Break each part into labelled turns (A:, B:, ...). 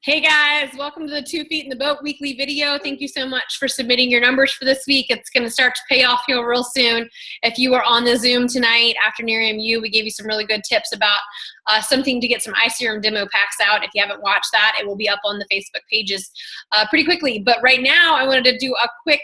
A: Hey guys, welcome to the 2 Feet in the Boat weekly video. Thank you so much for submitting your numbers for this week. It's going to start to pay off here real soon. If you were on the Zoom tonight after Nerium U, we gave you some really good tips about something to get some iSerum demo packs out. If you haven't watched that, it will be up on the Facebook pages pretty quickly. But right now, I wanted to do a quick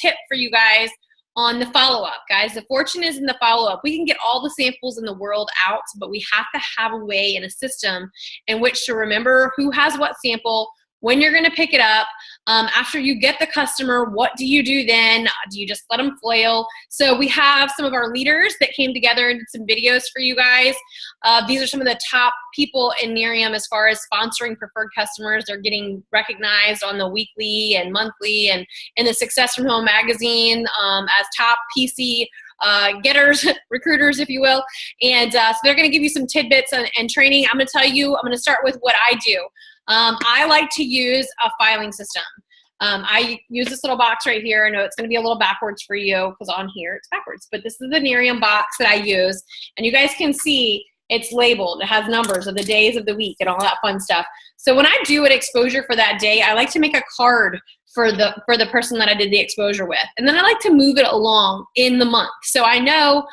A: tip for you guys on the follow-up, guys. The fortune is in the follow-up. We can get all the samples in the world out, but we have to have a way and a system in which to remember who has what sample, when you're going to pick it up. After you get the customer, what do you do then? Do you just let them flail? So we have some of our leaders that came together and did some videos for you guys. These are some of the top people in Nerium as far as sponsoring preferred customers. They're getting recognized on the weekly and monthly and in the Success from Home magazine as top PC getters, recruiters, if you will. And so they're going to give you some tidbits and training. I'm going to tell you, I'm going to start with what I do. I like to use a filing system. I use this little box right here. I know it's going to be a little backwards for you because on here it's backwards, but this is the Nerium box that I use. And you guys can see it's labeled. It has numbers of the days of the week and all that fun stuff. So when I do an exposure for that day, I like to make a card for the person that I did the exposure with. And then I like to move it along in the month. So I know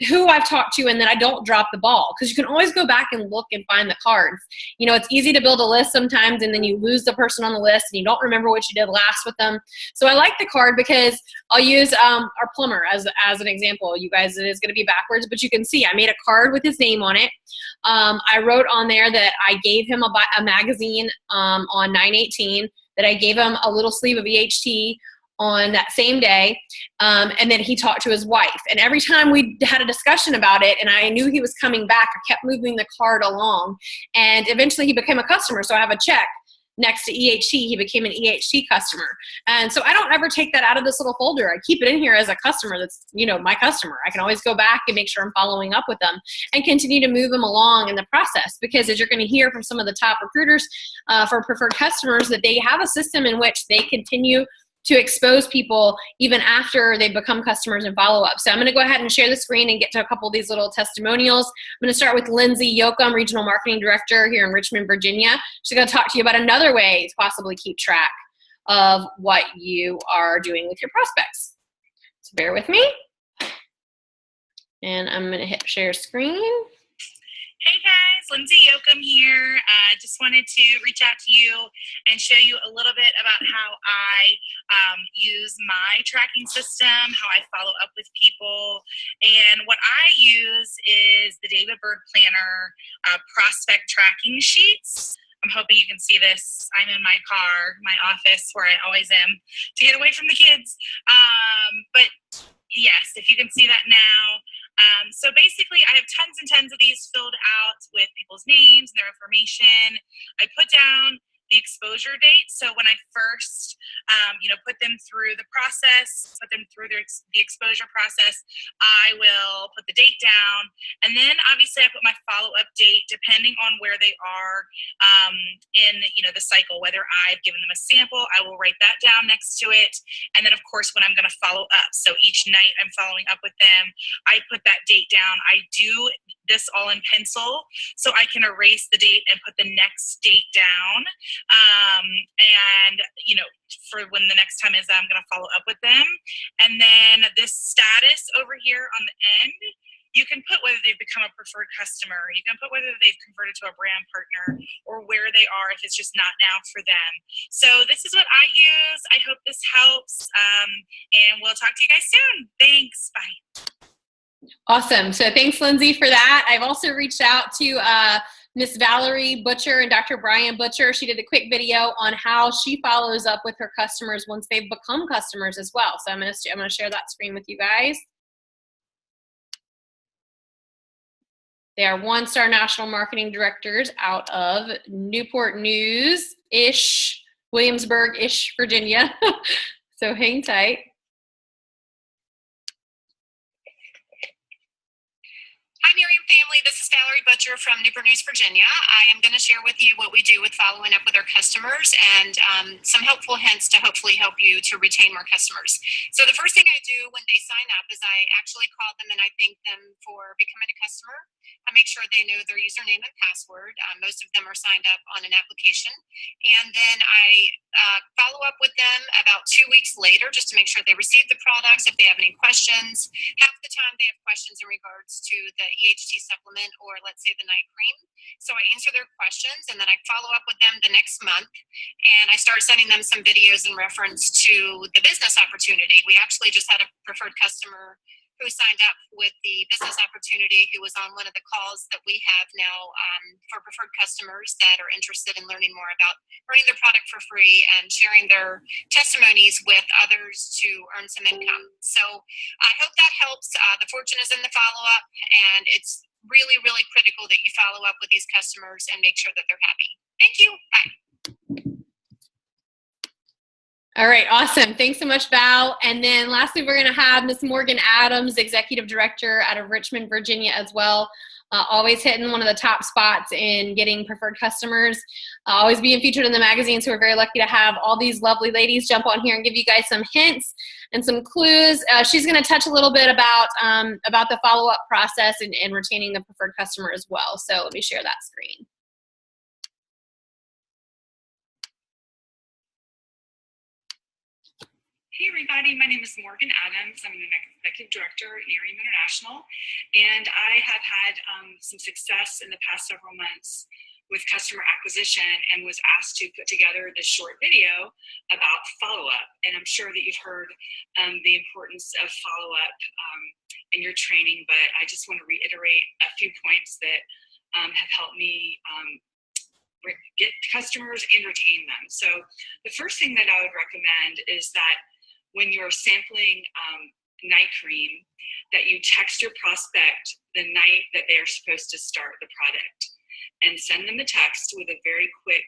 A: who I've talked to and that I don't drop the ball, because you can always go back and look and find the cards. You know, it's easy to build a list sometimes and then you lose the person on the list and you don't remember what you did last with them. So I like the card because I'll use our plumber as an example. You guys, it is going to be backwards, but you can see I made a card with his name on it. I wrote on there that I gave him a magazine on 9/18, that I gave him a little sleeve of EHT on that same day, and then he talked to his wife. And every time we had a discussion about it and I knew he was coming back, I kept moving the card along. And eventually he became a customer, so I have a check next to EHT. He became an EHT customer. And so I don't ever take that out of this little folder. I keep it in here as a customer that's, you know, my customer. I can always go back and make sure I'm following up with them and continue to move them along in the process, because as you're going to hear from some of the top recruiters for preferred customers, that they have a system in which they continue to expose people even after they become customers and follow up. So I'm going to go ahead and share the screen and get to a couple of these little testimonials. I'm going to start with Lindsay Yoakum, Regional Marketing Director here in Richmond, Virginia. She's going to talk to you about another way to possibly keep track of what you are doing with your prospects. So bear with me. And I'm going to hit share screen.
B: Hey guys, Lindsay Yoakum here. Just wanted to reach out to you and show you a little bit about how I use my tracking system, how I follow up with people. And what I use is the David Berg Planner prospect tracking sheets. I'm hoping you can see this. I'm in my car, my office, where I always am to get away from the kids. But yes, if you can see that now. So basically, I have tons and tons of these filled out with people's names and their information. I put down the exposure date. So when I first, put them through the process, put them through the exposure process, I will put the date down. And then obviously I put my follow-up date depending on where they are in, the cycle, whether I've given them a sample, I will write that down next to it. And then of course, when I'm going to follow up. So each night I'm following up with them, I put that date down. I do this all in pencil so I can erase the date and put the next date down. For when the next time is that I'm going to follow up with them. And then this status over here on the end, you can put whether they've become a preferred customer, you can put whether they've converted to a brand partner, or where they are if it's just not now for them. So this is what I use. I hope this helps. And we'll talk to you guys soon. Thanks. Bye.
A: Awesome. So thanks, Lindsay, for that. I've also reached out to Miss Valerie Butcher and Dr. Brian Butcher. She did a quick video on how she follows up with her customers once they've become customers as well. So I'm going to share that screen with you guys. They are one-star national marketing directors out of Newport News-ish, Williamsburg-ish, Virginia. So hang tight.
C: Hi, Nerium family. This is Valerie Butcher from Newport News, Virginia. I am going to share with you what we do with following up with our customers and some helpful hints to hopefully help you to retain more customers. So the first thing I do when they sign up is I actually call them and I thank them for becoming a customer. I make sure they know their username and password. Most of them are signed up on an application. And then I follow up with them about 2 weeks later just to make sure they received the products, if they have any questions. Half the time they have questions in regards to the EHT supplement or let's say the night cream. So I answer their questions and then I follow up with them the next month and I start sending them some videos in reference to the business opportunity. We actually just had a preferred customer who signed up with the business opportunity who was on one of the calls that we have now for preferred customers that are interested in learning more about earning their product for free and sharing their testimonies with others to earn some income. So I hope that helps. The fortune is in the follow-up, and it's really, really critical that you follow up with these customers and make sure that they're happy. Thank you. Bye.
A: All right, awesome. Thanks so much, Val. And then lastly, we're going to have Miss Morgan Adams, Executive Director out of Richmond, Virginia as well. Always hitting one of the top spots in getting preferred customers. Always being featured in the magazines. So we're very lucky to have all these lovely ladies jump on here and give you guys some hints and some clues. She's going to touch a little bit about the follow-up process and retaining the preferred customer as well. So let me share that screen.
D: Hey everybody, my name is Morgan Adams. I'm an Executive Director at Nerium International, and I have had some success in the past several months with customer acquisition and was asked to put together this short video about follow-up. And I'm sure that you've heard the importance of follow-up in your training, but I just want to reiterate a few points that have helped me get customers and retain them. So the first thing that I would recommend is that when you're sampling night cream, that you text your prospect the night that they are supposed to start the product and send them a text with a very quick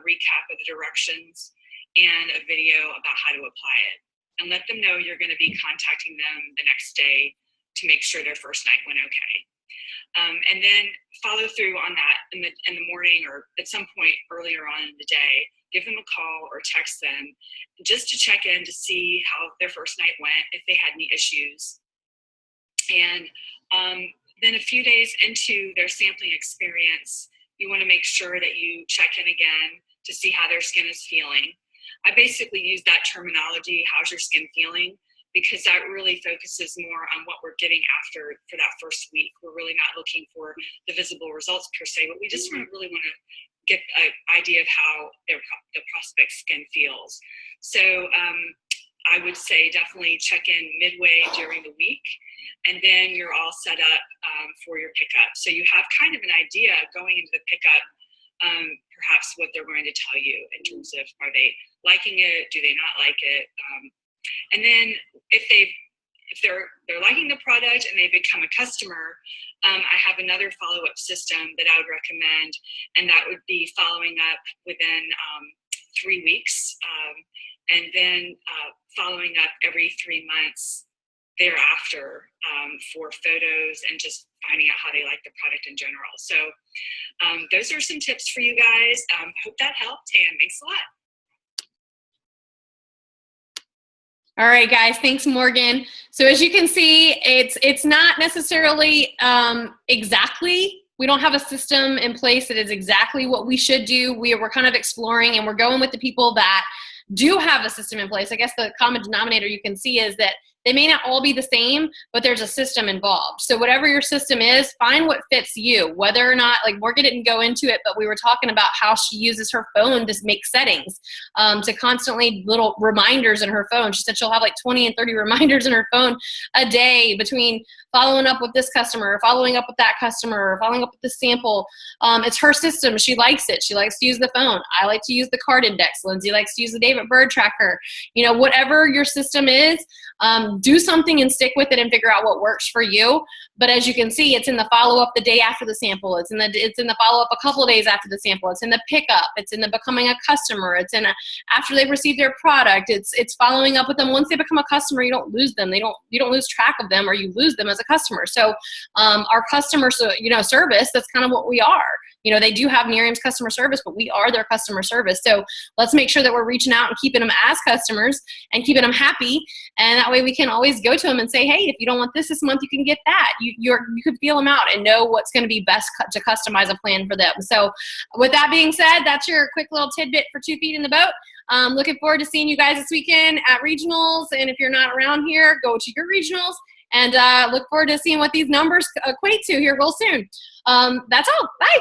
D: recap of the directions and a video about how to apply it. And let them know you're going to be contacting them the next day to make sure their first night went okay. And then follow through on that in the morning or at some point earlier on in the day. Give them a call or text them just to check in to see how their first night went, if they had any issues. And then a few days into their sampling experience, you want to make sure that you check in again to see how their skin is feeling. I basically use that terminology, how's your skin feeling, because that really focuses more on what we're getting after for that first week. We're really not looking for the visible results per se, but we just really want to get an idea of how the prospect's skin feels. So I would say definitely check in midway during the week, and then you're all set up for your pickup. So you have kind of an idea going into the pickup, perhaps what they're going to tell you in terms of, are they liking it? Do they not like it? And then if they're liking the product and they become a customer, I have another follow-up system that I would recommend, and that would be following up within 3 weeks, and then following up every 3 months thereafter for photos and just finding out how they like the product in general. So those are some tips for you guys. Hope that helped, and thanks a lot.
A: All right, guys, thanks, Morgan. So as you can see, it's not necessarily exactly, we don't have a system in place that is exactly what we should do. We're kind of exploring, and we're going with the people that do have a system in place. I guess the common denominator you can see is that they may not all be the same, but there's a system involved. So whatever your system is, find what fits you. Whether or not, like Morgan didn't go into it, but we were talking about how she uses her phone to make settings, to constantly little reminders in her phone. She said she'll have like 20 and 30 reminders in her phone a day between following up with this customer, following up with that customer, following up with the sample. It's her system. She likes it. She likes to use the phone. I like to use the card index. Lindsay likes to use the David Bird tracker. You know, whatever your system is, do something and stick with it and figure out what works for you. But as you can see, it's in the follow-up the day after the sample. It's in the follow-up a couple of days after the sample. It's in the pickup. It's in the becoming a customer. It's in after they've received their product. It's following up with them. Once they become a customer, you don't lose them. You don't lose track of them, or you lose them as a customer. So our customer service, that's kind of what we are. They do have Nerium's customer service, but we are their customer service. So let's make sure that we're reaching out and keeping them as customers and keeping them happy. And that way we can always go to them and say, hey, if you don't want this month, you can get that. You can feel them out and know what's going to be best to customize a plan for them. So with that being said, that's your quick little tidbit for 2 Feet in the Boat. Looking forward to seeing you guys this weekend at regionals. And if you're not around here, go to your regionals. And look forward to seeing what these numbers equate to here real soon. That's all. Bye.